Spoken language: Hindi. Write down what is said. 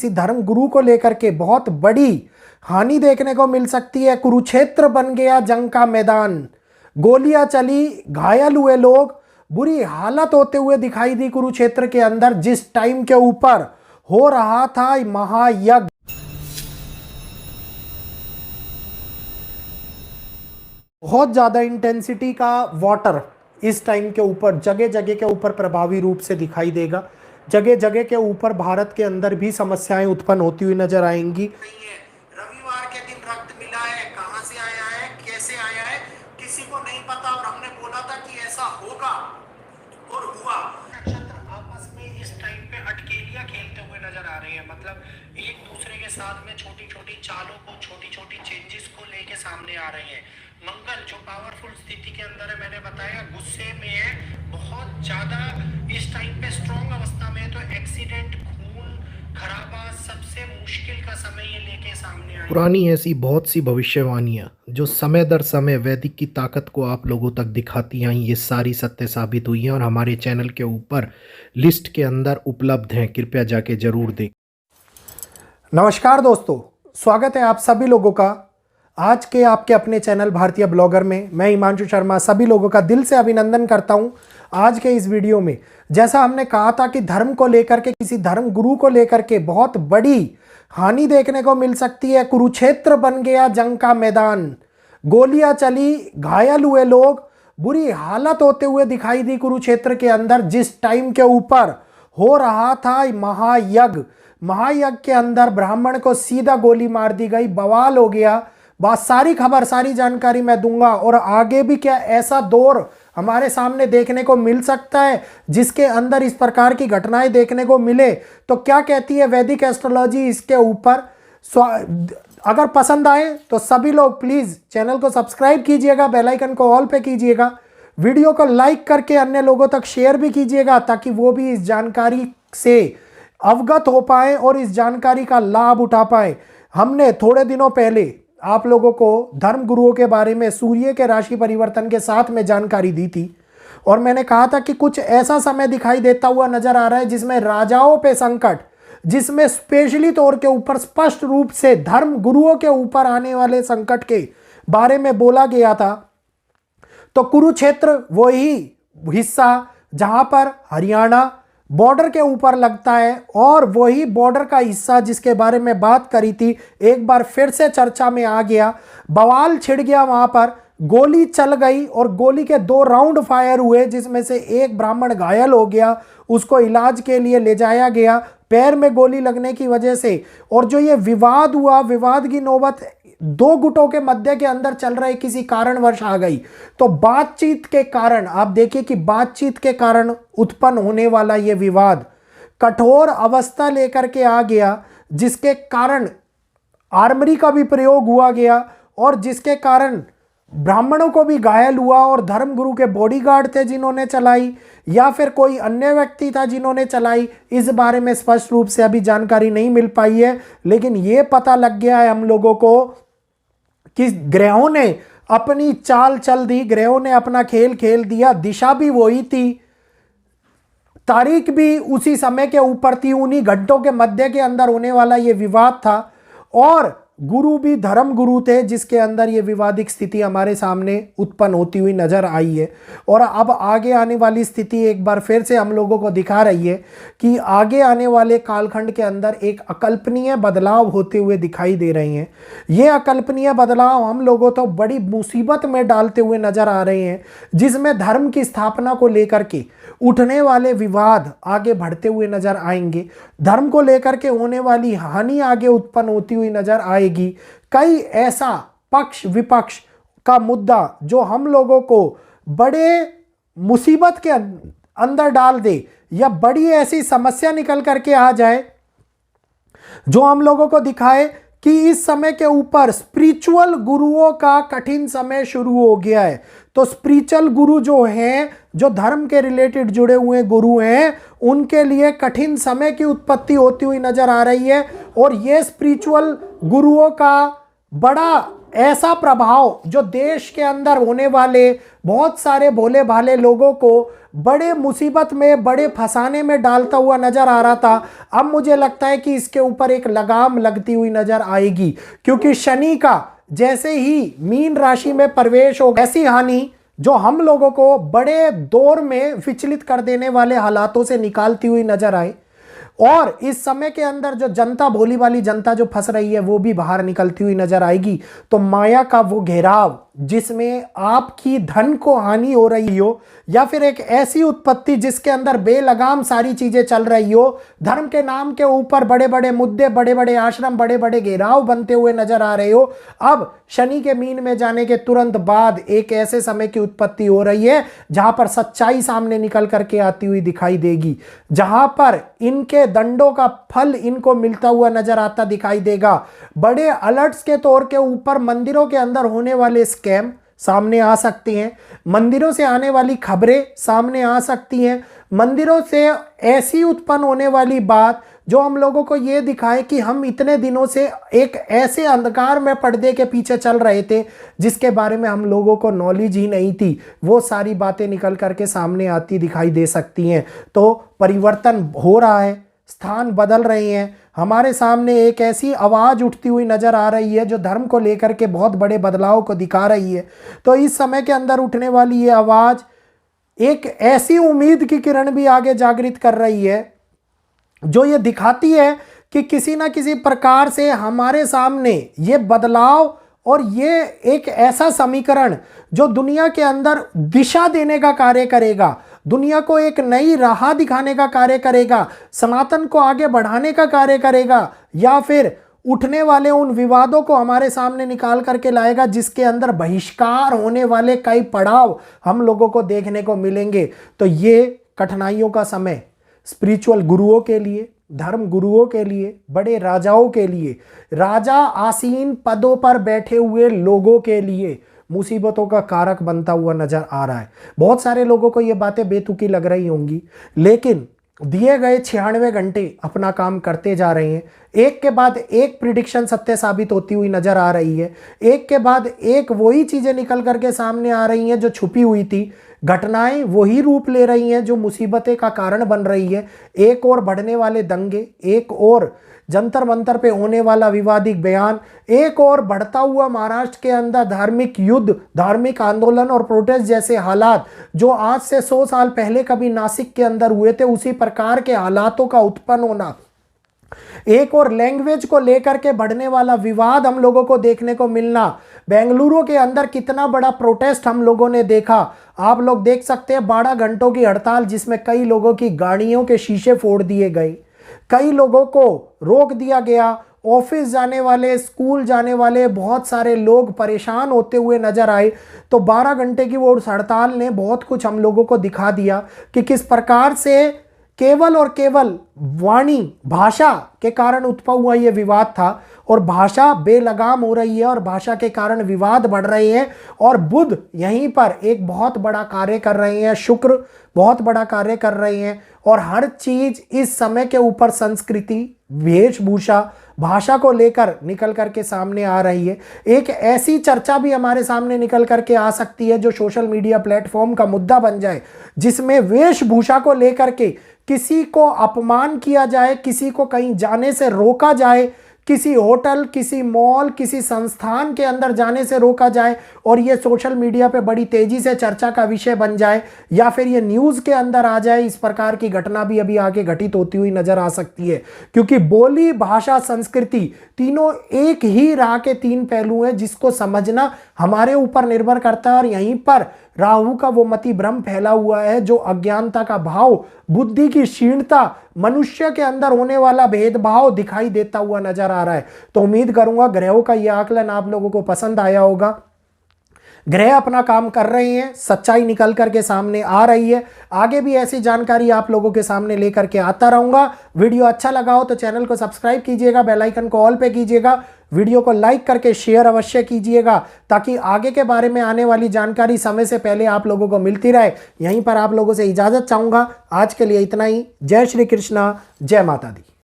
किसी धर्म गुरु को लेकर के बहुत बड़ी हानि देखने को मिल सकती है। कुरुक्षेत्र बन गया जंग का मैदान, गोलियां चली, घायल हुए लोग, बुरी हालत होते हुए दिखाई दी कुरुक्षेत्र के अंदर। जिस टाइम के ऊपर हो रहा था महायज्ञ, बहुत ज्यादा इंटेंसिटी का वाटर इस टाइम के ऊपर जगह जगह के ऊपर प्रभावी रूप से दिखाई देगा। जगह जगह के ऊपर भारत के अंदर भी समस्याएं उत्पन्न होती हुई नजर आएंगी। रविवार के दिन रक्त मिला है, कहां से आया है, कैसे आया है, किसी को नहीं पता। और हमने बोला था कि ऐसा होगा और हुआ। नक्षत्र आपस में इस टाइम पे अटकेलियां खेलते हुए नजर आ रहे हैं। मतलब एक दूसरे के साथ में छोटी छोटी चालों को, छोटी छोटी चेंजेस को लेके सामने आ रहे हैं। मंगल जो पावरफुल स्थिति के अंदर है, मैंने बताया गुस्से में है, बहुत ज्यादा इस टाइम पे स्ट्रॉन्ग अवस्था में है। तो एक्सीडेंट, खून खराबा, सबसे मुश्किल का समय ये लेके सामने आया। पुरानी ऐसी बहुत सी भविष्यवाणियां जो समय दर समय वैदिक की ताकत को आप लोगों तक दिखाती आई, ये सारी सत्य साबित हुई हैं और हमारे चैनल के ऊपर लिस्ट के अंदर उपलब्ध हैं। कृपया जाके जरूर देखें। नमस्कार दोस्तों, स्वागत है आप सभी लोगों का आज के आपके अपने चैनल भारतीय ब्लॉगर में। मैं हिमांशु शर्मा सभी लोगों का दिल से अभिनंदन करता हूं। आज के इस वीडियो में जैसा हमने कहा था कि धर्म को लेकर के, किसी धर्म गुरु को लेकर के बहुत बड़ी हानि देखने को मिल सकती है। कुरुक्षेत्र बन गया जंग का मैदान, गोलियां चली, घायल हुए लोग, बुरी हालत होते हुए दिखाई दी कुरुक्षेत्र के अंदर। जिस टाइम के ऊपर हो रहा था महायज्ञ के अंदर ब्राह्मण को सीधा गोली मार दी गई, बवाल हो गया। बात सारी खबर, सारी जानकारी मैं दूंगा। और आगे भी क्या ऐसा दौर हमारे सामने देखने को मिल सकता है जिसके अंदर इस प्रकार की घटनाएं देखने को मिले? तो क्या कहती है वैदिक एस्ट्रोलॉजी इसके ऊपर? अगर पसंद आए तो सभी लोग प्लीज चैनल को सब्सक्राइब कीजिएगा, बेल आइकन को ऑल पे कीजिएगा, वीडियो को लाइक करके अन्य लोगों तक शेयर भी कीजिएगा ताकि वो भी इस जानकारी से अवगत हो पाए और इस जानकारी का लाभ उठा पाए। हमने थोड़े दिनों पहले आप लोगों को धर्म गुरुओं के बारे में सूर्य के राशि परिवर्तन के साथ में जानकारी दी थी और मैंने कहा था कि कुछ ऐसा समय दिखाई देता हुआ नजर आ रहा है जिसमें राजाओं पे संकट, जिसमें स्पेशली तौर के ऊपर स्पष्ट रूप से धर्म गुरुओं के ऊपर आने वाले संकट के बारे में बोला गया था। तो कुरुक्षेत्र वही हिस्सा जहां पर हरियाणा बॉर्डर के ऊपर लगता है और वही बॉर्डर का हिस्सा जिसके बारे में बात करी थी एक बार फिर से चर्चा में आ गया। बवाल छिड़ गया, वहां पर गोली चल गई और गोली के 2 राउंड फायर हुए जिसमें से एक ब्राह्मण घायल हो गया, उसको इलाज के लिए ले जाया गया पैर में गोली लगने की वजह से। और जो ये विवाद हुआ, विवाद की नौबत 2 गुटों के मध्य के अंदर चल रहे किसी कारणवश आ गई। तो बातचीत के कारण आप देखिए कि बातचीत के कारण उत्पन्न होने वाला ये विवाद कठोर अवस्था लेकर के आ गया, जिसके कारण आर्मरी का भी प्रयोग हुआ गया और जिसके कारण ब्राह्मणों को भी घायल हुआ। और धर्मगुरु के बॉडीगार्ड थे जिन्होंने चलाई या फिर कोई अन्य व्यक्ति था जिन्होंने चलाई, इस बारे में स्पष्ट रूप से अभी जानकारी नहीं मिल पाई है। लेकिन ये पता लग गया है हम लोगों को कि ग्रहों ने अपनी चाल चल दी, ग्रहों ने अपना खेल खेल दिया। दिशा भी वही थी, तारीख भी उसी समय के ऊपर थी, उन्हीं घंटों के मध्य के अंदर होने वाला ये विवाद था और गुरु भी धर्म गुरु थे जिसके अंदर ये विवादिक स्थिति हमारे सामने उत्पन्न होती हुई नजर आई है। और अब आगे आने वाली स्थिति एक बार फिर से हम लोगों को दिखा रही है कि आगे आने वाले कालखंड के अंदर एक अकल्पनीय बदलाव होते हुए दिखाई दे रहे हैं। ये अकल्पनीय बदलाव हम लोगों तो बड़ी मुसीबत में डालते हुए नजर आ रहे हैं, जिसमें धर्म की स्थापना को लेकर के उठने वाले विवाद आगे बढ़ते हुए नजर आएंगे, धर्म को लेकर के होने वाली हानि आगे उत्पन्न होती हुई नजर आएगी। कई ऐसा पक्ष विपक्ष का मुद्दा जो हम लोगों को बड़े मुसीबत के अंदर डाल दे या बड़ी ऐसी समस्या निकल करके आ जाए जो हम लोगों को दिखाए कि इस समय के ऊपर स्पिरिचुअल गुरुओं का कठिन समय शुरू हो गया है। तो स्पिरिचुअल गुरु जो हैं, जो धर्म के रिलेटेड जुड़े हुए गुरु हैं, उनके लिए कठिन समय की उत्पत्ति होती हुई नजर आ रही है। और ये स्पिरिचुअल गुरुओं का बड़ा ऐसा प्रभाव जो देश के अंदर होने वाले बहुत सारे भोले भाले लोगों को बड़े मुसीबत में, बड़े फंसाने में डालता हुआ नजर आ रहा था, अब मुझे लगता है कि इसके ऊपर एक लगाम लगती हुई नजर आएगी। क्योंकि शनि का जैसे ही मीन राशि में प्रवेश हो, ऐसी हानि जो हम लोगों को बड़े दौर में विचलित कर देने वाले हालातों से निकालती हुई नजर आए, और इस समय के अंदर जो जनता, भोली वाली जनता जो फंस रही है, वो भी बाहर निकलती हुई नजर आएगी। तो माया का वो घेराव जिसमें आपकी धन को हानि हो रही हो, या फिर एक ऐसी उत्पत्ति जिसके अंदर बेलगाम सारी चीजें चल रही हो, धर्म के नाम के ऊपर बड़े बड़े मुद्दे, बड़े बड़े आश्रम, बड़े बड़े घेराव बनते हुए नजर आ रहे हो, अब शनि के मीन में जाने के तुरंत बाद एक ऐसे समय की उत्पत्ति हो रही है जहां पर सच्चाई सामने निकल करके आती हुई दिखाई देगी, जहां पर इनके दंडों का फल इनको मिलता हुआ नजर आता दिखाई देगा। बड़े अलर्ट्स के तौर के ऊपर मंदिरों के अंदर होने वाले स्कैम सामने आ सकती हैं, मंदिरों से आने वाली खबरें सामने आ सकती हैं, मंदिरों से ऐसी उत्पन्न होने वाली बात जो हम लोगों को ये दिखाए कि हम इतने दिनों से एक ऐसे अंधकार में पर्दे के पीछे चल रहे थे जिसके बारे में हम लोगों को नॉलेज ही नहीं थी, वो सारी बातें निकल करके सामने आती दिखाई दे सकती हैं। तो परिवर्तन हो रहा है, स्थान बदल रहे हैं, हमारे सामने एक ऐसी आवाज़ उठती हुई नज़र आ रही है जो धर्म को लेकर के बहुत बड़े बदलाव को दिखा रही है। तो इस समय के अंदर उठने वाली ये आवाज़ एक ऐसी उम्मीद की किरण भी आगे जागृत कर रही है जो ये दिखाती है कि किसी ना किसी प्रकार से हमारे सामने ये बदलाव और ये एक ऐसा समीकरण जो दुनिया के अंदर दिशा देने का कार्य करेगा, दुनिया को एक नई राह दिखाने का कार्य करेगा, सनातन को आगे बढ़ाने का कार्य करेगा, या फिर उठने वाले उन विवादों को हमारे सामने निकाल करके लाएगा जिसके अंदर बहिष्कार होने वाले कई पड़ाव हम लोगों को देखने को मिलेंगे। तो ये कठिनाइयों का समय स्पिरिचुअल गुरुओं के लिए, धर्म गुरुओं के लिए, बड़े राजाओं के लिए, राजा आसीन पदों पर बैठे हुए लोगों के लिए मुसीबतों का कारक बनता हुआ नजर आ रहा है। बहुत सारे लोगों को ये बातें बेतुकी लग रही होंगी, लेकिन दिए गए 96 घंटे अपना काम करते जा रहे हैं। एक के बाद एक प्रिडिक्शन सत्य साबित होती हुई नजर आ रही है, एक के बाद एक वही चीजें निकल करके सामने आ रही हैं जो छुपी हुई थी, घटनाएं वही रूप ले रही हैं जो मुसीबतें का कारण बन रही है। एक और बढ़ने वाले दंगे, एक और जंतर मंतर पे होने वाला विवादित बयान, एक और बढ़ता हुआ महाराष्ट्र के अंदर धार्मिक युद्ध, धार्मिक आंदोलन और प्रोटेस्ट जैसे हालात जो आज से 100 साल पहले कभी नासिक के अंदर हुए थे, उसी प्रकार के हालातों का उत्पन्न होना, एक और लैंग्वेज को लेकर के बढ़ने वाला विवाद हम लोगों को देखने को मिलना। बेंगलुरु के अंदर कितना बड़ा प्रोटेस्ट हम लोगों ने देखा, आप लोग देख सकते हैं 12 घंटों की हड़ताल जिसमें कई लोगों की गाड़ियों के शीशे फोड़ दिए गए, कई लोगों को रोक दिया गया, ऑफिस जाने वाले, स्कूल जाने वाले बहुत सारे लोग परेशान होते हुए नजर आए। तो 12 घंटे की वो हड़ताल ने बहुत कुछ हम लोगों को दिखा दिया कि किस प्रकार से केवल और केवल वाणी, भाषा के कारण उत्पन्न हुआ ये विवाद था, और भाषा बेलगाम हो रही है और भाषा के कारण विवाद बढ़ रहे हैं। और बुध यहीं पर एक बहुत बड़ा कार्य कर रहे हैं, शुक्र बहुत बड़ा कार्य कर रहे हैं, और हर चीज इस समय के ऊपर संस्कृति, वेशभूषा, भाषा को लेकर निकल करके सामने आ रही है। एक ऐसी चर्चा भी हमारे सामने निकल करके आ सकती है जो सोशल मीडिया प्लेटफॉर्म का मुद्दा बन जाए, जिसमें वेशभूषा को लेकर के किसी को अपमान किया जाए, किसी को कहीं जाने से रोका जाए, किसी होटल, किसी मॉल, किसी संस्थान के अंदर जाने से रोका जाए, और ये सोशल मीडिया पे बड़ी तेजी से चर्चा का विषय बन जाए, या फिर ये न्यूज़ के अंदर आ जाए। इस प्रकार की घटना भी अभी आगे घटित होती हुई नजर आ सकती है, क्योंकि बोली, भाषा, संस्कृति तीनों एक ही राह के 3 पहलू हैं जिसको समझना हमारे ऊपर निर्भर करता है। और यहीं पर राहु का वो मति भ्रम फैला हुआ है जो अज्ञानता का भाव, बुद्धि की क्षीणता, मनुष्य के अंदर होने वाला भेदभाव दिखाई देता हुआ नजर आ रहा है। तो उम्मीद करूंगा ग्रहों का यह आकलन आप लोगों को पसंद आया होगा। ग्रह अपना काम कर रहे हैं, सच्चाई निकल करके सामने आ रही है। आगे भी ऐसी जानकारी आप लोगों के सामने लेकर के आता रहूंगा। वीडियो अच्छा लगा हो तो चैनल को सब्सक्राइब कीजिएगा, बेल आइकन को ऑल पे कीजिएगा, वीडियो को लाइक करके शेयर अवश्य कीजिएगा, ताकि आगे के बारे में आने वाली जानकारी समय से पहले आप लोगों को मिलती रहे। यहीं पर आप लोगों से इजाजत चाहूंगा। आज के लिए इतना ही। जय श्री कृष्णा, जय माता दी।